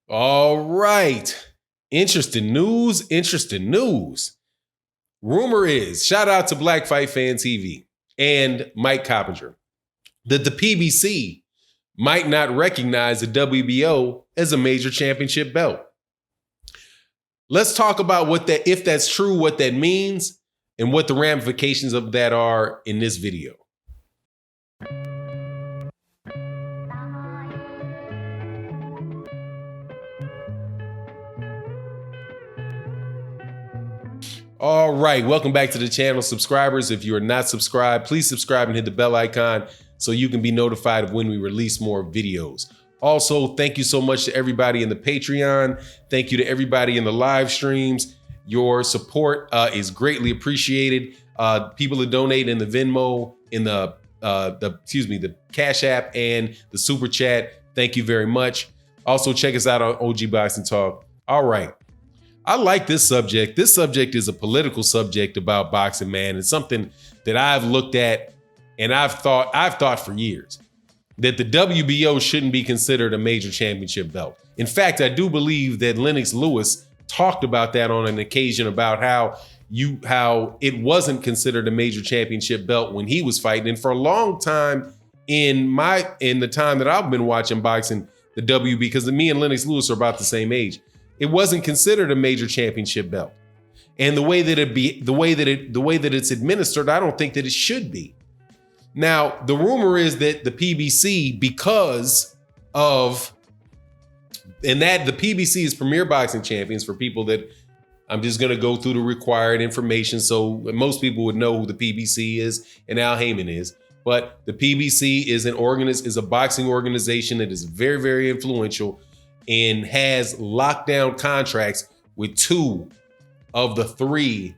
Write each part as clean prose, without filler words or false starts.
All right. Interesting news. Interesting news. Rumor is, shout out to Black Fight Fan TV and Mike Coppinger, that the PBC might not recognize the WBO as a major championship belt. Let's talk about what that, if that's true, what that means, and what the ramifications of that are in this video. All right, welcome back to the channel, subscribers. If you are not subscribed, please subscribe and hit the bell icon so you can be notified of when we release more videos. Also, thank you so much to everybody in the Patreon. Thank you to everybody in the live streams. Your support is greatly appreciated. People that donate in the Venmo, in the Cash App and the Super Chat, thank you very much. Also, check us out on OG Boxing Talk. All right. I like this subject. This subject is a political subject about boxing, man. It's something that I've looked at and I've thought for years that the WBO shouldn't be considered a major championship belt. In fact, I do believe that Lennox Lewis talked about that on an occasion about how it wasn't considered a major championship belt when he was fighting. And for a long time in the time that I've been watching boxing, the WB, because me and Lennox Lewis are about the same age, it wasn't considered a major championship belt. And the way that it's administered, I don't think that it should be. Now, the rumor is that the PBC, the PBC is Premier Boxing Champions. For people that, I'm just going to go through the required information so most people would know who the PBC is and Al Haymon is. But the PBC is a boxing organization that is very, very influential and has lockdown contracts with two of the three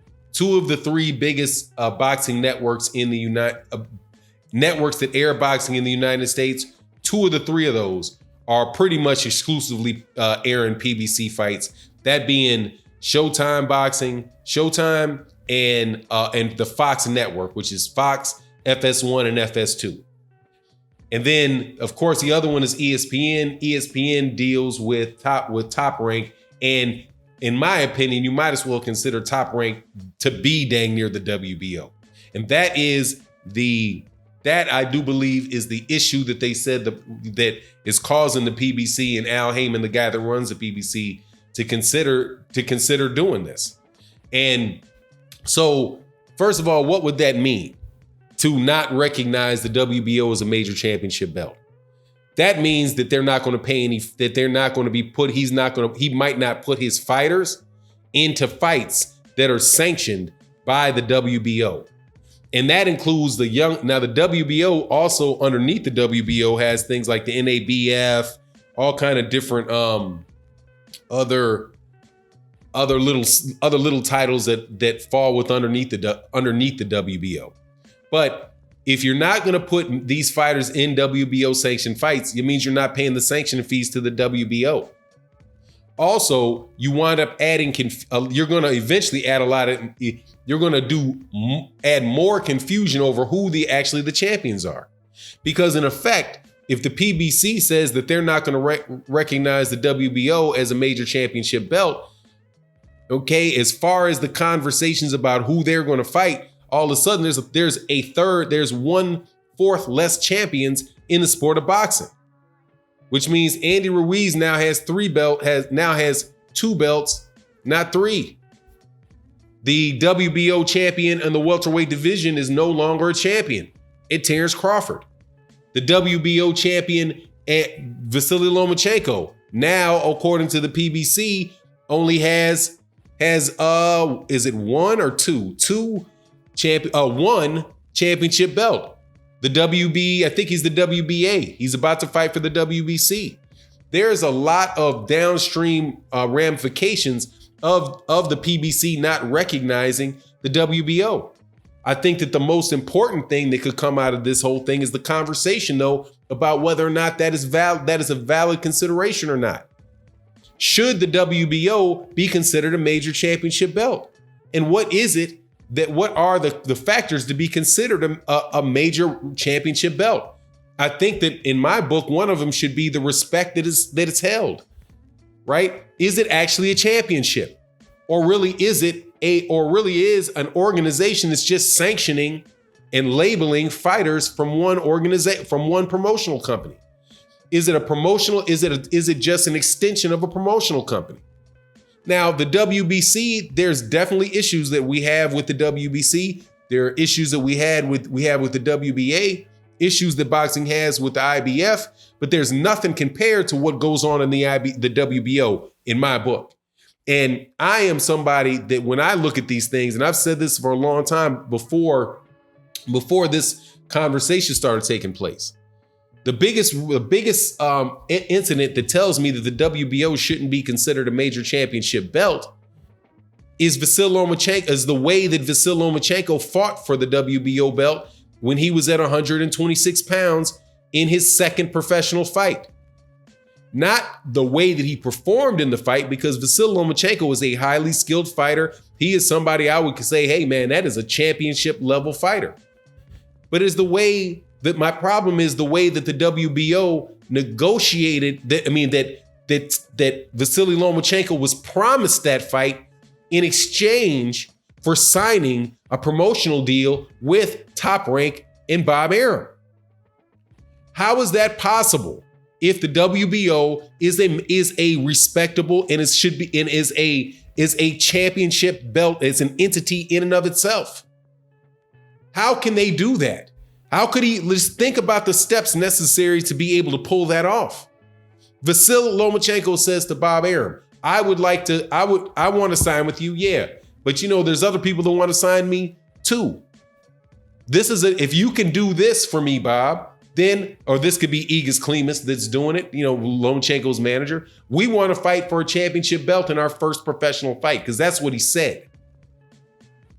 biggest boxing networks in the networks that air boxing in the United States. Two of the three of those are pretty much exclusively airing PBC fights. That being Showtime Boxing, Showtime, and the Fox Network, which is Fox, FS1, and FS2. And then, of course, the other one is ESPN. ESPN deals with Top Rank. And in my opinion, you might as well consider Top Rank to be dang near the WBO. And that I do believe is the issue that they said that is causing the PBC and Al Haymon, the guy that runs the PBC, to consider doing this. And so, first of all, what would that mean? To not recognize the WBO as a major championship belt. That means that they're not going to pay he might not put his fighters into fights that are sanctioned by the WBO. And that includes the WBO also, underneath the WBO, has things like the NABF, all kind of different other little titles that fall with underneath the WBO. But if you're not going to put these fighters in WBO sanctioned fights, it means you're not paying the sanction fees to the WBO. Also, you wind up adding, you're going to eventually add add more confusion over who the champions are. Because in effect, if the PBC says that they're not going to recognize the WBO as a major championship belt, okay, as far as the conversations about who they're going to fight, all of a sudden there's 1/4 less champions in the sport of boxing, which means Andy Ruiz now has 2 belts, not 3. The WBO champion in the welterweight division is no longer a champion. It's Terence Crawford. The WBO champion, Vasyl Lomachenko, now, according to the PBC, only has is it 1 or 2? One championship belt. The WB, I think he's the WBA. He's about to fight for the WBC. There's a lot of downstream ramifications of the PBC not recognizing the WBO. I think that the most important thing that could come out of this whole thing is the conversation, though, about whether or not that is a valid consideration or not. Should the WBO be considered a major championship belt? And what are the factors to be considered a major championship belt? I think that in my book, one of them should be the respect that it's held. right? Is it actually a championship? Or really is an organization that's just sanctioning and labeling fighters from one promotional company? Is it just an extension of a promotional company? Now, the WBC, there's definitely issues that we have with the WBC. There are issues that we have with the WBA, issues that boxing has with the IBF, but there's nothing compared to what goes on in the WBO in my book. And I am somebody that when I look at these things, and I've said this for a long time before this conversation started taking place, the biggest incident that tells me that the WBO shouldn't be considered a major championship belt is the way that Vasyl Lomachenko fought for the WBO belt when he was at 126 pounds in his second professional fight. Not the way that he performed in the fight, because Vasyl Lomachenko is a highly skilled fighter. He is somebody I would say, hey man, that is a championship level fighter. But my problem is the way that the WBO negotiated that Vasyl Lomachenko was promised that fight in exchange for signing a promotional deal with Top Rank and Bob Arum. How is that possible if the WBO is a respectable and is a championship belt? It's an entity in and of itself. How can they do that? How could he? Let's think about the steps necessary to be able to pull that off. Vasyl Lomachenko says to Bob Arum, I want to sign with you, yeah. But there's other people that want to sign me too. If you can do this for me, Bob, then, or this could be Igis Klimas that's doing it, Lomachenko's manager. We want to fight for a championship belt in our first professional fight, because that's what he said.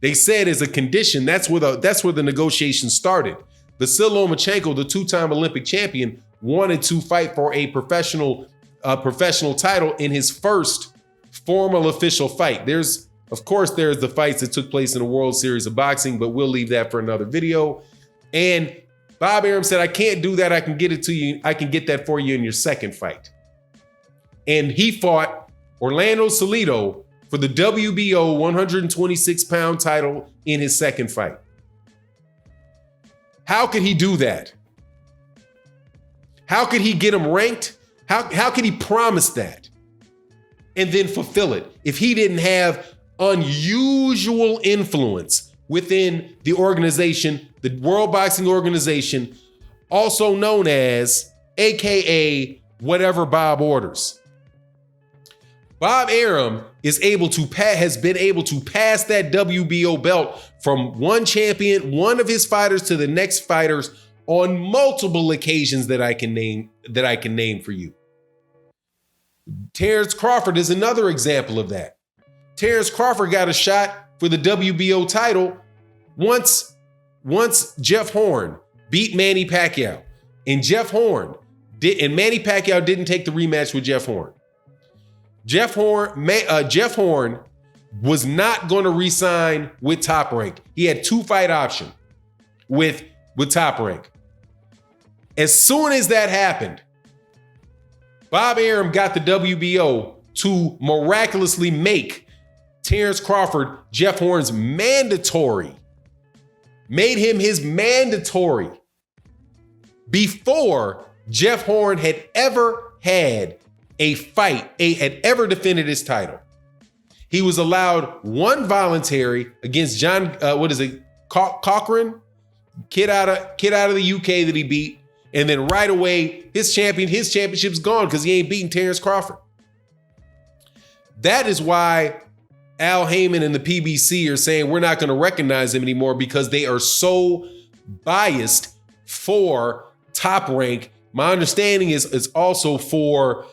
They said as a condition, that's where the negotiation started. Vasyl Lomachenko, the two-time Olympic champion, wanted to fight for a professional title in his first formal official fight. There's the fights that took place in the World Series of Boxing, but we'll leave that for another video. And Bob Arum said, I can't do that. I can get it to you. I can get that for you in your second fight. And he fought Orlando Salido for the WBO 126-pound title in his second fight. How could he do that? How could he get him ranked? How could he promise that and then fulfill it if he didn't have unusual influence within the organization, the World Boxing Organization, also known as AKA whatever Bob orders? Bob Arum has been able to pass that WBO belt from one of his fighters to the next fighters on multiple occasions that I can name for you. Terence Crawford is another example of that. Terence Crawford got a shot for the WBO title once Jeff Horn beat Manny Pacquiao, and Manny Pacquiao didn't take the rematch with Jeff Horn. Jeff Horn was not going to re-sign with Top Rank. He had 2-fight option with Top Rank. As soon as that happened, Bob Arum got the WBO to miraculously make Terence Crawford Jeff Horn's mandatory. Made him his mandatory before Jeff Horn had ever had a fight, had ever defended his title. He was allowed one voluntary against John, Cochran, kid out of the UK that he beat. And then right away, his championship's gone because he ain't beating Terence Crawford. That is why Al Haymon and the PBC are saying we're not going to recognize him anymore, because they are so biased for Top Rank. My understanding is also for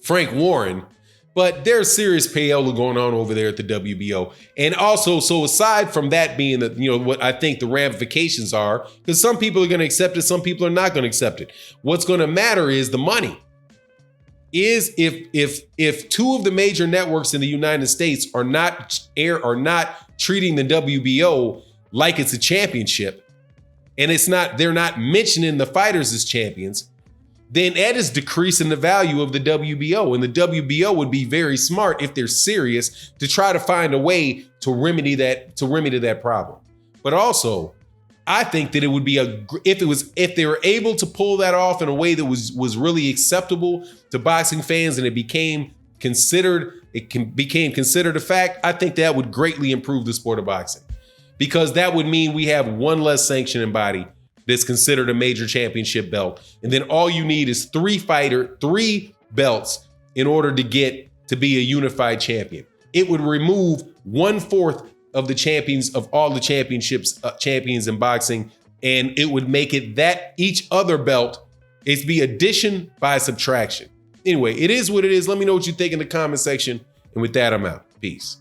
Frank Warren, but there's serious payola going on over there at the WBO. And also, so aside from that being what I think the ramifications are, because some people are going to accept it, some people are not going to accept it. What's going to matter is the money. Is if two of the major networks in the United States are not treating the WBO like it's a championship, and they're not mentioning the fighters as champions, then that is decreasing the value of the WBO. And the WBO would be very smart, if they're serious, to try to find a way to remedy that problem. But also, I think that it would be if they were able to pull that off in a way that was really acceptable to boxing fans, and it became considered a fact, I think that would greatly improve the sport of boxing. Because that would mean we have one less sanctioning body that's considered a major championship belt. And then all you need is three belts in order to get to be a unified champion. It would remove 1/4 of the champions of all the champions in boxing. And it would make it that each other belt is be addition by subtraction. Anyway, it is what it is. Let me know what you think in the comment section. And with that, I'm out. Peace.